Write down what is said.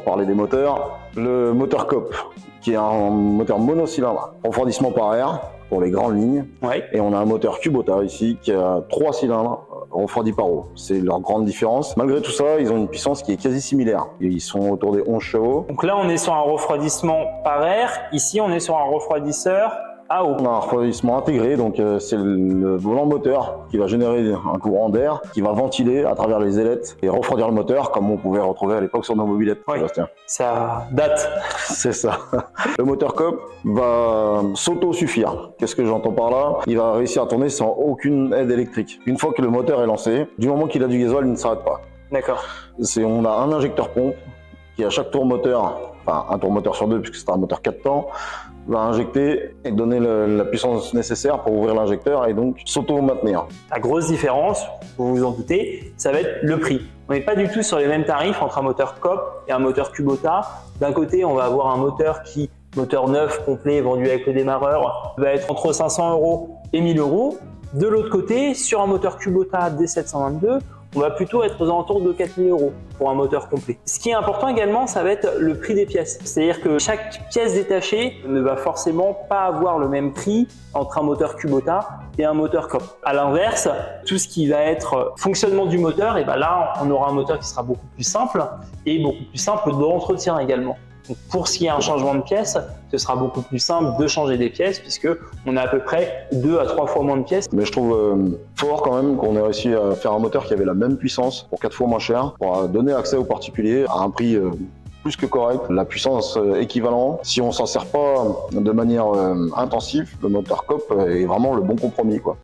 pour parler des moteurs, le moteur COP, qui est un moteur monocylindre, refroidissement par air pour les grandes lignes. Ouais. Et on a un moteur Kubota ici qui a 3 cylindres refroidi par eau. C'est leur grande différence. Malgré tout ça, ils ont une puissance qui est quasi similaire. Ils sont autour des 11 chevaux. Donc là, on est sur un refroidissement par air. Ici, on est sur un refroidisseur à eau. On a un refroidissement intégré, donc c'est le volant moteur qui va générer un courant d'air qui va ventiler à travers les ailettes et refroidir le moteur comme on pouvait retrouver à l'époque sur nos mobylettes. Oui. Sébastien. Ça date. C'est ça. Le moteur COP va s'auto-suffire. Qu'est-ce que j'entends par là? Il va réussir à tourner sans aucune aide électrique. Une fois que le moteur est lancé, du moment qu'il a du gasoil, il ne s'arrête pas. D'accord. On a un injecteur pompe qui à chaque tour moteur, enfin un tour moteur sur deux puisque c'est un moteur 4 temps, va injecter et donner la puissance nécessaire pour ouvrir l'injecteur et donc s'auto-maintenir. La grosse différence, vous vous en doutez, ça va être le prix. On n'est pas du tout sur les mêmes tarifs entre un moteur COP et un moteur Kubota. D'un côté, on va avoir un moteur moteur neuf, complet, vendu avec le démarreur, va être entre 500 € et 1000 €. De l'autre côté, sur un moteur Kubota D722, on va plutôt être aux alentours de 4000 € pour un moteur complet. Ce qui est important également, ça va être le prix des pièces. C'est-à-dire que chaque pièce détachée ne va forcément pas avoir le même prix entre un moteur Kubota et un moteur COP. À l'inverse, tout ce qui va être fonctionnement du moteur, et ben là, on aura un moteur qui sera beaucoup plus simple et beaucoup plus simple d'entretien également. Donc pour ce qui est un changement de pièces, ce sera beaucoup plus simple de changer des pièces puisque on a à peu près 2 à 3 fois moins de pièces. Mais je trouve fort quand même qu'on ait réussi à faire un moteur qui avait la même puissance pour 4 fois moins cher, pour donner accès aux particuliers à un prix plus que correct, la puissance équivalente. Si on s'en sert pas de manière intensive, le moteur COP est vraiment le bon compromis, quoi.